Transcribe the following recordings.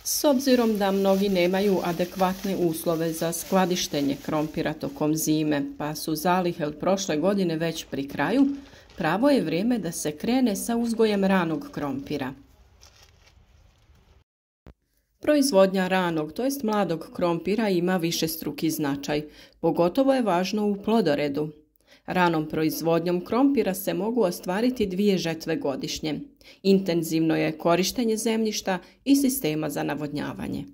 S obzirom da mnogi nemaju adekvatne uslove za skladištenje krompira tokom zime, pa su zalihe od prošle godine već pri kraju, pravo je vrijeme da se krene sa uzgojem ranog krompira. Proizvodnja ranog, to jest mladog krompira, ima višestruki značaj, pogotovo je važno u plodoredu. Ranom proizvodnjom krompira se mogu ostvariti 2 žetve godišnje. Intenzivno je korištenje zemljišta i sistema za navodnjavanje.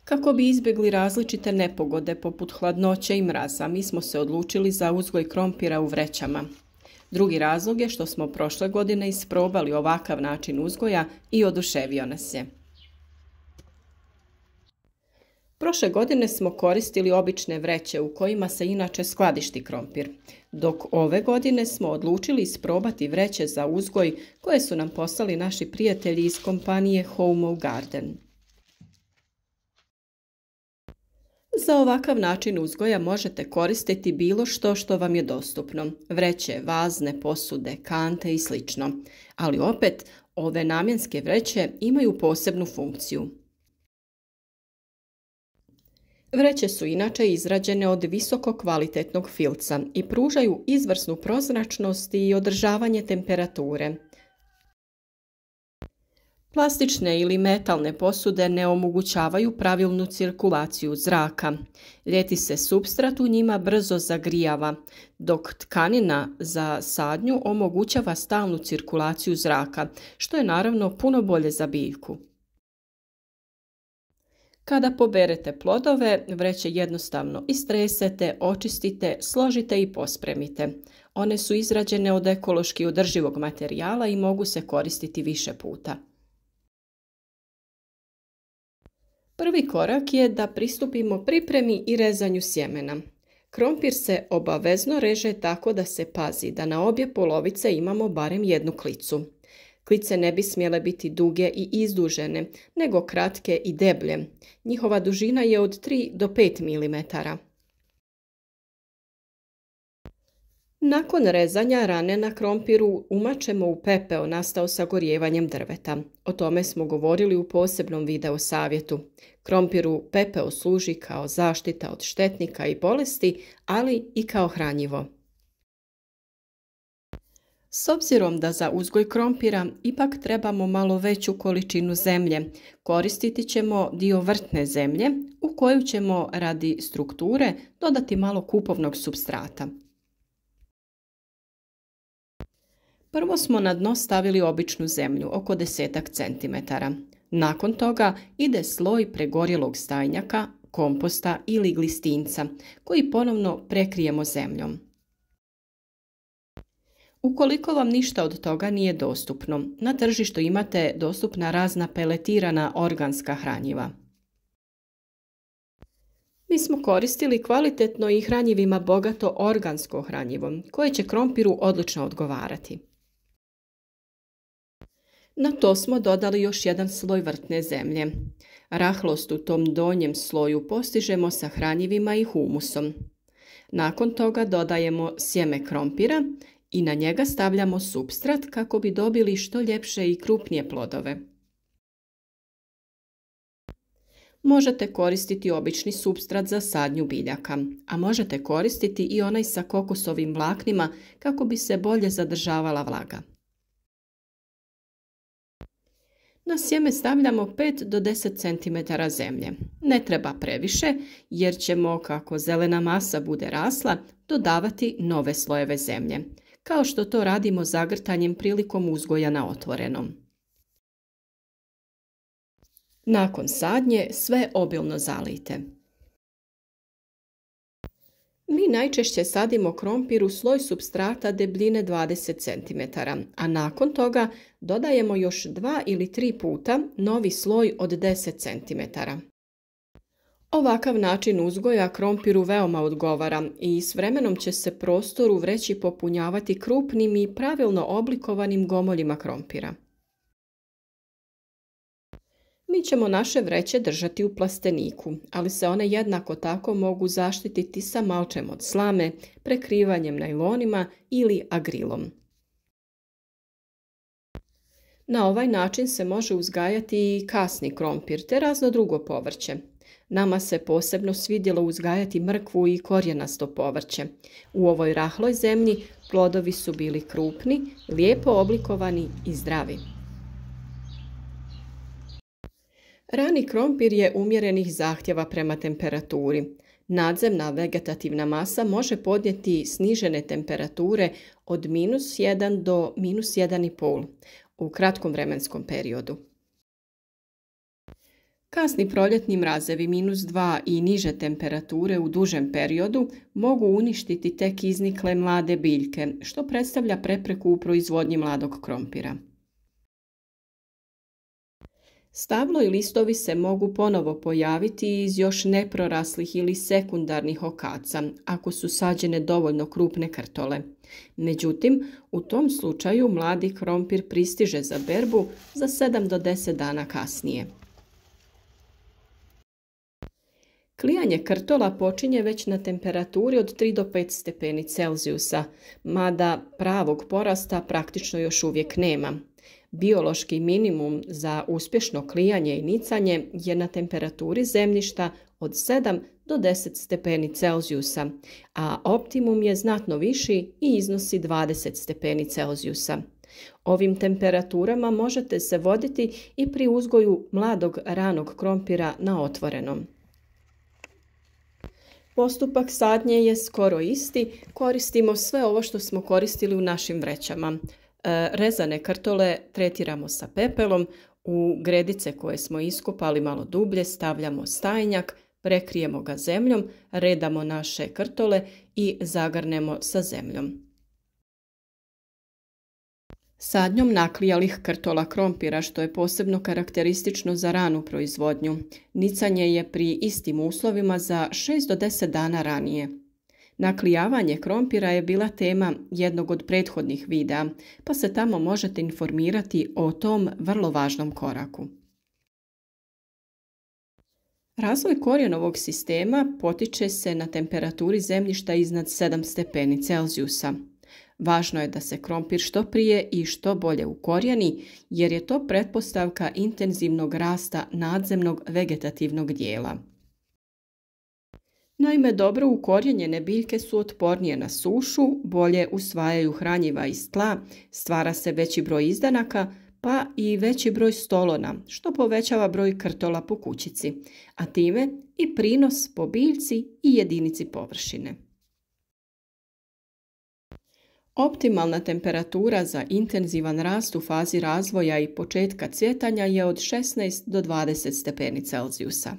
Kako bi izbjegli različite nepogode poput hladnoće i mraza, mi smo se odlučili za uzgoj krompira u vrećama. Drugi razlog je što smo prošle godine isprobali ovakav način uzgoja i oduševio nas je. Prošle godine smo koristili obične vreće u kojima se inače skladišti krompir, dok ove godine smo odlučili isprobati vreće za uzgoj koje su nam poslali naši prijatelji iz kompanije Home Garden. Za ovakav način uzgoja možete koristiti bilo što vam je dostupno, vreće, vazne, posude, kante i sl. Ali opet, ove namjenske vreće imaju posebnu funkciju. Vreće su inače izrađene od visoko kvalitetnog filca i pružaju izvrsnu prozračnost i održavanje temperature. Plastične ili metalne posude ne omogućavaju pravilnu cirkulaciju zraka. Ljeti se supstrat u njima brzo zagrijava, dok tkanina za sadnju omogućava stalnu cirkulaciju zraka, što je naravno puno bolje za biljku. Kada poberete plodove, vreće jednostavno istresete, očistite, složite i pospremite. One su izrađene od ekološki održivog materijala i mogu se koristiti više puta. Prvi korak je da pristupimo pripremi i rezanju sjemena. Krompir se obavezno reže tako da se pazi da na obje polovice imamo barem jednu klicu. Klice ne bi smjele biti duge i izdužene, nego kratke i deblje. Njihova dužina je od 3 do 5 mm. Nakon rezanja rane na krompiru umačemo u pepeo nastao sagorijevanjem drveta. O tome smo govorili u posebnom video savjetu. Krompiru pepeo služi kao zaštita od štetnika i bolesti, ali i kao hranjivo. S obzirom da za uzgoj krompira ipak trebamo malo veću količinu zemlje, koristiti ćemo dio vrtne zemlje u koju ćemo radi strukture dodati malo kupovnog supstrata. Prvo smo na dno stavili običnu zemlju, oko 10 cm. Nakon toga ide sloj pregorjelog stajnjaka, komposta ili glistinca, koji ponovno prekrijemo zemljom. Ukoliko vam ništa od toga nije dostupno, na tržištu imate dostupna razna peletirana organska hranjiva. Mi smo koristili kvalitetno i hranjivima bogato organsko hranjivo, koje će krompiru odlično odgovarati. Na to smo dodali još jedan sloj vrtne zemlje. Rahlost u tom donjem sloju postižemo sa hranjivima i humusom. Nakon toga dodajemo sjeme krompira i na njega stavljamo supstrat kako bi dobili što ljepše i krupnije plodove. Možete koristiti obični supstrat za sadnju biljaka, a možete koristiti i onaj sa kokosovim vlaknima kako bi se bolje zadržavala vlaga. Na sjeme stavljamo 5 do 10 cm zemlje. Ne treba previše jer ćemo, kako zelena masa bude rasla, dodavati nove slojeve zemlje, kao što to radimo zagrtanjem prilikom uzgoja na otvorenom. Nakon sadnje sve obilno zalijte. Mi najčešće sadimo krompir u sloj supstrata debljine 20 cm, a nakon toga dodajemo još 2 ili 3 puta novi sloj od 10 cm. Ovakav način uzgoja krompiru veoma odgovara i s vremenom će se prostor u vreći popunjavati krupnim i pravilno oblikovanim gomoljima krompira. Mi ćemo naše vreće držati u plasteniku, ali se one jednako tako mogu zaštititi sa malčem od slame, prekrivanjem najlonima ili agrilom. Na ovaj način se može uzgajati i kasni krompir te razno drugo povrće. Nama se posebno svidjelo uzgajati mrkvu i korijenasto povrće. U ovoj rahloj zemlji plodovi su bili krupni, lijepo oblikovani i zdravi. Rani krompir je umjerenih zahtjeva prema temperaturi. Nadzemna vegetativna masa može podnijeti snižene temperature od -1 do -1,5 u kratkom vremenskom periodu. Kasni proljetni mrazevi -2 i niže temperature u dužem periodu mogu uništiti tek iznikle mlade biljke, što predstavlja prepreku u proizvodnji mladog krompira. Stablo i listovi se mogu ponovo pojaviti iz još neproraslih ili sekundarnih okaca, ako su sađene dovoljno krupne krtole. Međutim, u tom slučaju mladi krompir pristiže za berbu za 7 do 10 dana kasnije. Klijanje krtola počinje već na temperaturi od 3 do 5 stepeni Celzijusa, mada pravog porasta praktično još uvijek nema. Biološki minimum za uspješno klijanje i nicanje je na temperaturi zemljišta od 7 do 10 stepeni Celzijusa, a optimum je znatno viši i iznosi 20 stepeni Celzijusa. Ovim temperaturama možete se voditi i pri uzgoju mladog ranog krompira na otvorenom. Postupak sadnje je skoro isti, koristimo sve ovo što smo koristili u našim vrećama. Rezane krtole tretiramo sa pepelom, u gredice koje smo iskopali malo dublje stavljamo stajnjak, prekrijemo ga zemljom, redamo naše krtole i zagrnemo sa zemljom. Sadnjom naklijalih krtola krompira, što je posebno karakteristično za ranu proizvodnju, nicanje je pri istim uslovima za 6 do 10 dana ranije. Naklijavanje krompira je bila tema jednog od prethodnih videa, pa se tamo možete informirati o tom vrlo važnom koraku. Razvoj korijenovog sistema potiče se na temperaturi zemljišta iznad 7 stepeni Celzijusa. Važno je da se krompir što prije i što bolje ukorijeni, jer je to pretpostavka intenzivnog rasta nadzemnog vegetativnog dijela. Naime, dobro ukorijenjene biljke su otpornije na sušu, bolje usvajaju hranjiva iz tla, stvara se veći broj izdanaka, pa i veći broj stolona, što povećava broj krtola po kućici, a time i prinos po biljci i jedinici površine. Optimalna temperatura za intenzivan rast u fazi razvoja i početka cvjetanja je od 16 do 20 stepeni Celzijusa.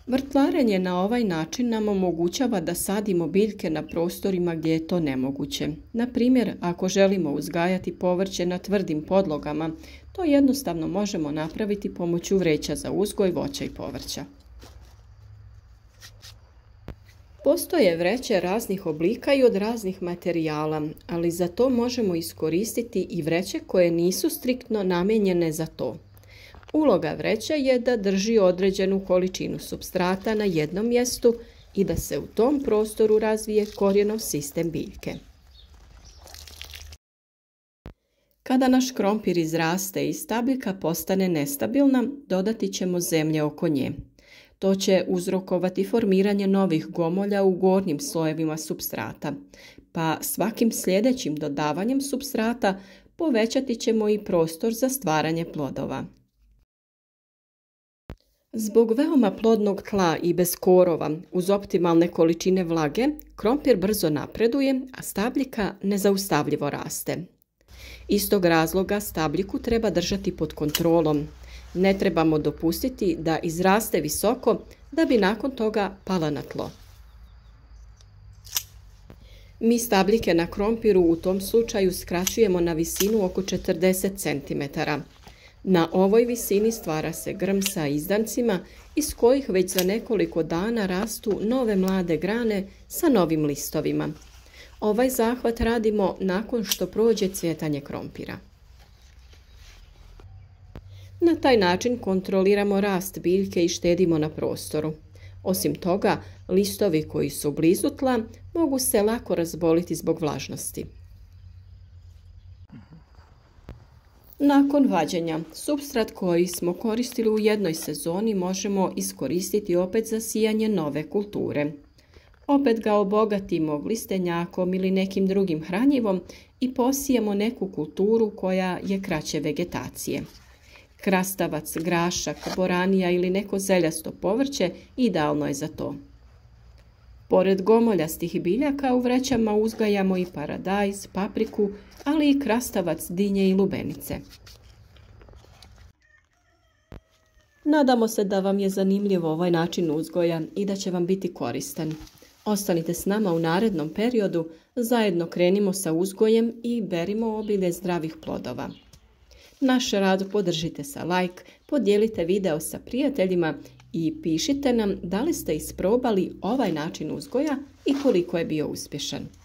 Vrtlarenje na ovaj način nam omogućava da sadimo biljke na prostorima gdje je to nemoguće. Na primjer, ako želimo uzgajati povrće na tvrdim podlogama, to jednostavno možemo napraviti pomoću vreća za uzgoj voća i povrća. Postoje vreće raznih oblika i od raznih materijala, ali za to možemo iskoristiti i vreće koje nisu striktno namijenjene za to. Uloga vreće je da drži određenu količinu supstrata na jednom mjestu i da se u tom prostoru razvije korijenov sistem biljke. Kada naš krompir izraste i stabljika postane nestabilna, dodati ćemo zemlje oko nje. To će uzrokovati formiranje novih gomolja u gornjim slojevima supstrata, pa svakim sljedećim dodavanjem supstrata povećati ćemo i prostor za stvaranje plodova. Zbog veoma plodnog tla i bez korova, uz optimalne količine vlage, krompir brzo napreduje, a stabljika nezaustavljivo raste. Iz tog razloga stabljiku treba držati pod kontrolom. Ne trebamo dopustiti da izraste visoko da bi nakon toga pala na tlo. Mi stabljike na krompiru u tom slučaju skraćujemo na visinu oko 40 cm. Na ovoj visini stvara se grm sa izdancima iz kojih već za nekoliko dana rastu nove mlade grane sa novim listovima. Ovaj zahvat radimo nakon što prođe cvjetanje krompira. Na taj način kontroliramo rast biljke i štedimo na prostoru. Osim toga, listovi koji su blizu tla mogu se lako razboliti zbog vlažnosti. Nakon vađenja, supstrat koji smo koristili u jednoj sezoni možemo iskoristiti opet za sijanje nove kulture. Opet ga obogatimo glistenjakom ili nekim drugim hranjivom i posijemo neku kulturu koja je kraće vegetacije. Krastavac, grašak, boranija ili neko zeljasto povrće idealno je za to. Pored gomoljastih biljaka u vrećama uzgajamo i paradajz, papriku, ali i krastavac, dinje i lubenice. Nadamo se da vam je zanimljiv ovaj način uzgoja i da će vam biti koristan. Ostanite s nama u narednom periodu, zajedno krenimo sa uzgojem i berimo obilje zdravih plodova. Naš rad podržite sa like, podijelite video sa prijateljima i pišite nam da li ste isprobali ovaj način uzgoja i koliko je bio uspješan.